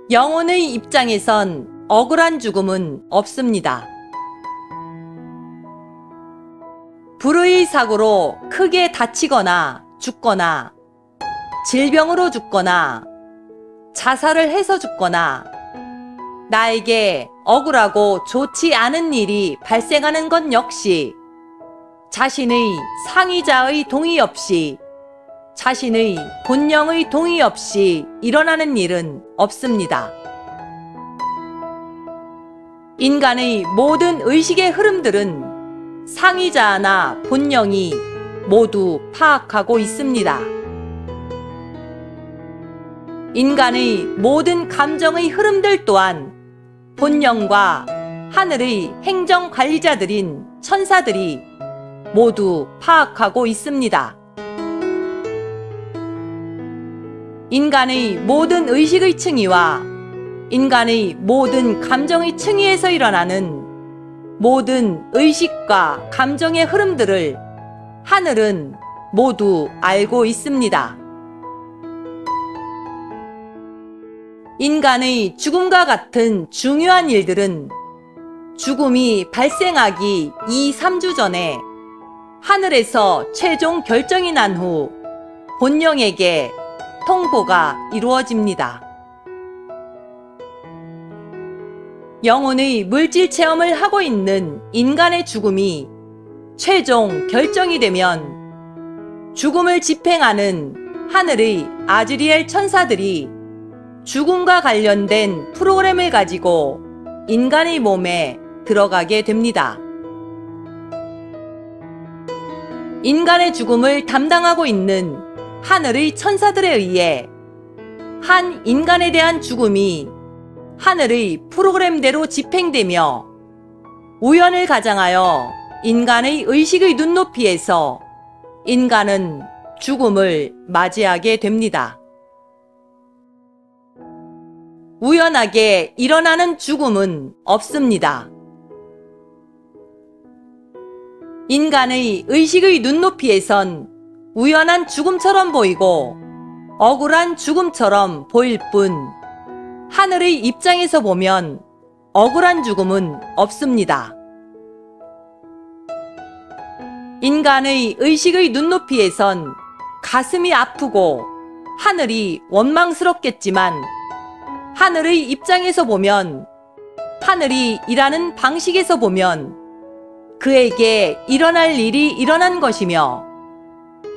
영혼의 입장에선 억울한 죽음은 없습니다. 불의 사고로 크게 다치거나 죽거나, 질병으로 죽거나, 자살을 해서 죽거나, 나에게 억울하고 좋지 않은 일이 발생하는 것 역시 자신의 상의자의 동의 없이, 자신의 본령의 동의 없이 일어나는 일은 없습니다. 인간의 모든 의식의 흐름들은 상의자나 본령이 모두 파악하고 있습니다. 인간의 모든 감정의 흐름들 또한 본령과 하늘의 행정관리자들인 천사들이 모두 파악하고 있습니다. 인간의 모든 의식의 층위와 인간의 모든 감정의 층위에서 일어나는 모든 의식과 감정의 흐름들을 하늘은 모두 알고 있습니다. 인간의 죽음과 같은 중요한 일들은 죽음이 발생하기 2~3주 전에 하늘에서 최종 결정이 난 후 본령에게 통보가 이루어집니다. 영혼의 물질 체험을 하고 있는 인간의 죽음이 최종 결정이 되면 죽음을 집행하는 하늘의 아즈리엘 천사들이 죽음과 관련된 프로그램을 가지고 인간의 몸에 들어가게 됩니다. 인간의 죽음을 담당하고 있는 하늘의 천사들에 의해 한 인간에 대한 죽음이 하늘의 프로그램대로 집행되며 우연을 가장하여 인간의 의식의 눈높이에서 인간은 죽음을 맞이하게 됩니다. 우연하게 일어나는 죽음은 없습니다. 인간의 의식의 눈높이에선 우연한 죽음처럼 보이고 억울한 죽음처럼 보일 뿐 하늘의 입장에서 보면 억울한 죽음은 없습니다. 인간의 의식의 눈높이에선 가슴이 아프고 하늘이 원망스럽겠지만 하늘의 입장에서 보면, 하늘이 일하는 방식에서 보면 그에게 일어날 일이 일어난 것이며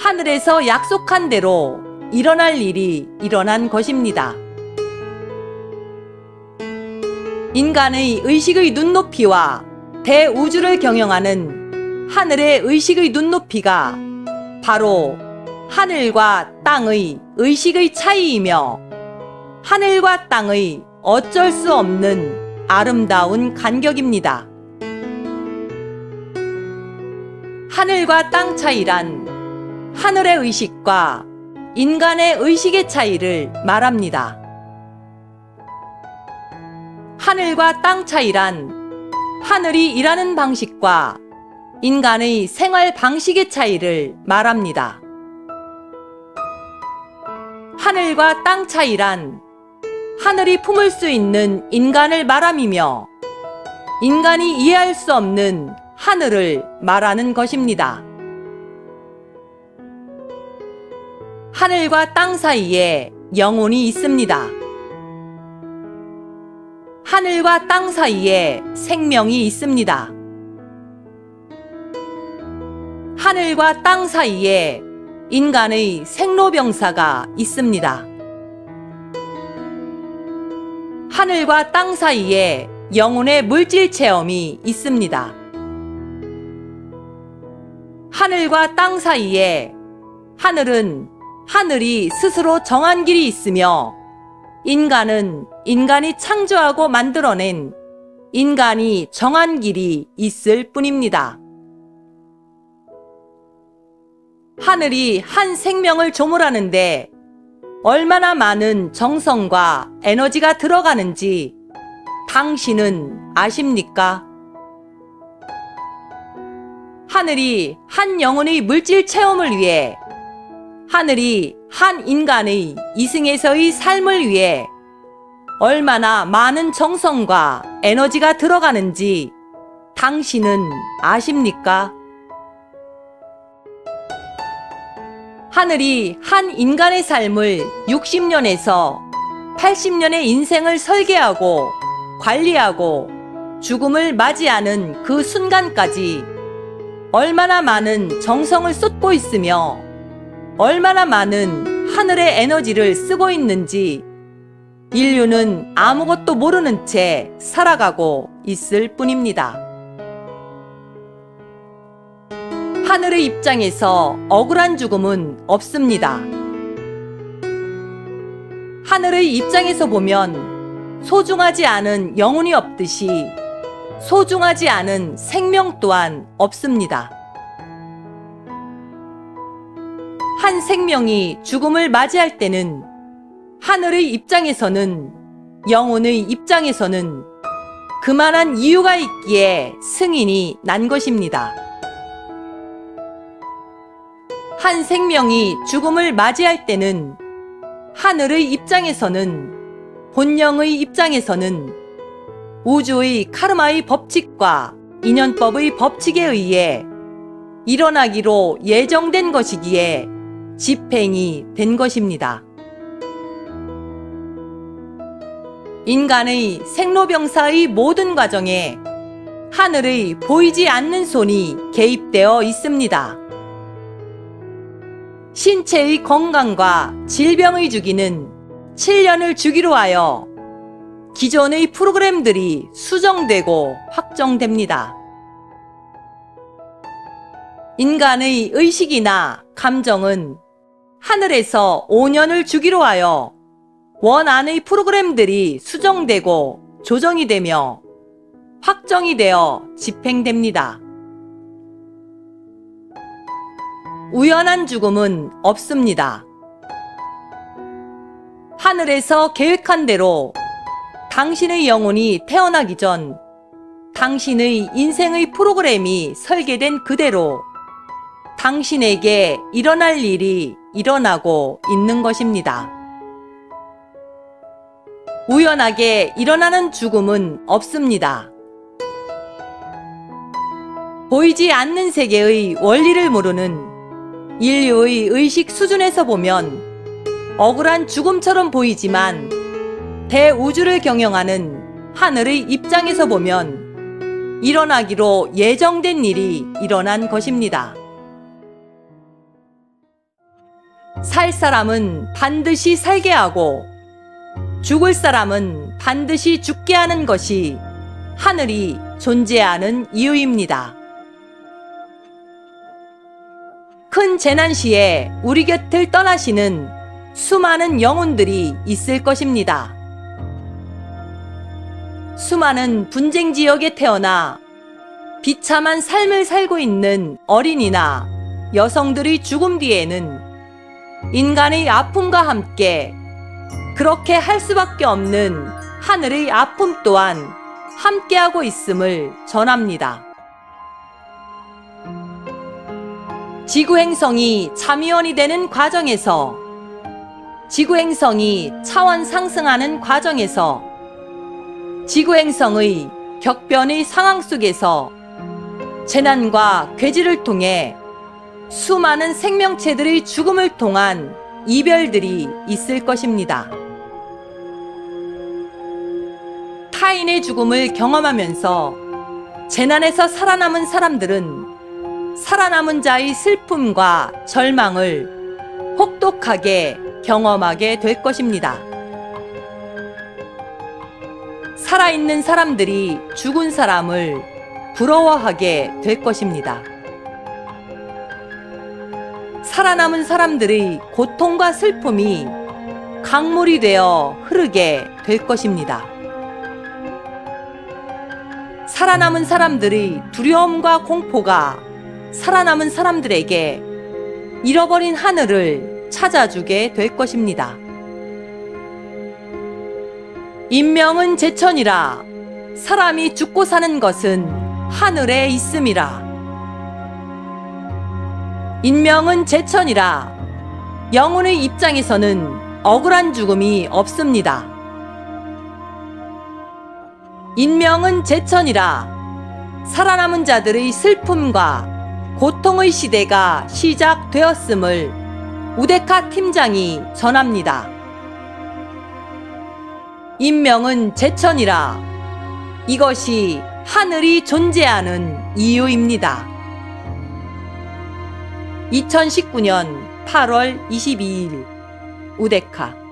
하늘에서 약속한 대로 일어날 일이 일어난 것입니다. 인간의 의식의 눈높이와 대우주를 경영하는 하늘의 의식의 눈높이가 바로 하늘과 땅의 의식의 차이이며 하늘과 땅의 어쩔 수 없는 아름다운 간격입니다. 하늘과 땅 차이란 하늘의 의식과 인간의 의식의 차이를 말합니다. 하늘과 땅 차이란 하늘이 일하는 방식과 인간의 생활 방식의 차이를 말합니다. 하늘과 땅 차이란 하늘이 품을 수 있는 인간을 말함이며 인간이 이해할 수 없는 하늘을 말하는 것입니다. 하늘과 땅 사이에 영혼이 있습니다. 하늘과 땅 사이에 생명이 있습니다. 하늘과 땅 사이에 인간의 생로병사가 있습니다. 하늘과 땅 사이에 영혼의 물질 체험이 있습니다. 하늘과 땅 사이에 하늘은 하늘이 스스로 정한 길이 있으며 인간은 인간이 창조하고 만들어낸 인간이 정한 길이 있을 뿐입니다. 하늘이 한 생명을 조물하는데 얼마나 많은 정성과 에너지가 들어가는지 당신은 아십니까? 하늘이 한 영혼의 물질 체험을 위해, 하늘이 한 인간의 이승에서의 삶을 위해 얼마나 많은 정성과 에너지가 들어가는지 당신은 아십니까? 하늘이 한 인간의 삶을 60년에서 80년의 인생을 설계하고 관리하고 죽음을 맞이하는 그 순간까지 얼마나 많은 정성을 쏟고 있으며 얼마나 많은 하늘의 에너지를 쓰고 있는지 인류는 아무것도 모르는 채 살아가고 있을 뿐입니다. 하늘의 입장에서 억울한 죽음은 없습니다. 하늘의 입장에서 보면 소중하지 않은 영혼이 없듯이 소중하지 않은 생명 또한 없습니다. 한 생명이 죽음을 맞이할 때는 하늘의 입장에서는, 영혼의 입장에서는 그만한 이유가 있기에 승인이 난 것입니다. 한 생명이 죽음을 맞이할 때는 하늘의 입장에서는, 본령의 입장에서는 우주의 카르마의 법칙과 인연법의 법칙에 의해 일어나기로 예정된 것이기에 집행이 된 것입니다. 인간의 생로병사의 모든 과정에 하늘의 보이지 않는 손이 개입되어 있습니다. 신체의 건강과 질병의 주기는 7년을 주기로 하여 기존의 프로그램들이 수정되고 확정됩니다. 인간의 의식이나 감정은 하늘에서 5년을 주기로 하여 원안의 프로그램들이 수정되고 조정이 되며 확정이 되어 집행됩니다. 우연한 죽음은 없습니다. 하늘에서 계획한 대로 당신의 영혼이 태어나기 전 당신의 인생의 프로그램이 설계된 그대로 당신에게 일어날 일이 일어나고 있는 것입니다. 우연하게 일어나는 죽음은 없습니다. 보이지 않는 세계의 원리를 모르는 인류의 의식 수준에서 보면 억울한 죽음처럼 보이지만 대우주를 경영하는 하늘의 입장에서 보면 일어나기로 예정된 일이 일어난 것입니다. 살 사람은 반드시 살게 하고 죽을 사람은 반드시 죽게 하는 것이 하늘이 존재하는 이유입니다. 큰 재난 시에 우리 곁을 떠나시는 수많은 영혼들이 있을 것입니다. 수많은 분쟁 지역에 태어나 비참한 삶을 살고 있는 어린이나 여성들의 죽음 뒤에는 인간의 아픔과 함께 그렇게 할 수밖에 없는 하늘의 아픔 또한 함께하고 있음을 전합니다. 지구행성이 참의원이 되는 과정에서, 지구행성이 차원 상승하는 과정에서, 지구행성의 격변의 상황 속에서 재난과 괴지를 통해 수많은 생명체들의 죽음을 통한 이별들이 있을 것입니다. 타인의 죽음을 경험하면서 재난에서 살아남은 사람들은 살아남은 자의 슬픔과 절망을 혹독하게 경험하게 될 것입니다. 살아있는 사람들이 죽은 사람을 부러워하게 될 것입니다. 살아남은 사람들의 고통과 슬픔이 강물이 되어 흐르게 될 것입니다. 살아남은 사람들의 두려움과 공포가 살아남은 사람들에게 잃어버린 하늘을 찾아주게 될 것입니다. 인명은 제천이라 사람이 죽고 사는 것은 하늘에 있음이라. 인명은 제천이라 영혼의 입장에서는 억울한 죽음이 없습니다. 인명은 제천이라 살아남은 자들의 슬픔과 고통의 시대가 시작되었음을 우데카 팀장이 전합니다. 인명은 제천이라 이것이 하늘이 존재하는 이유입니다. 2019년 8월 22일 우데카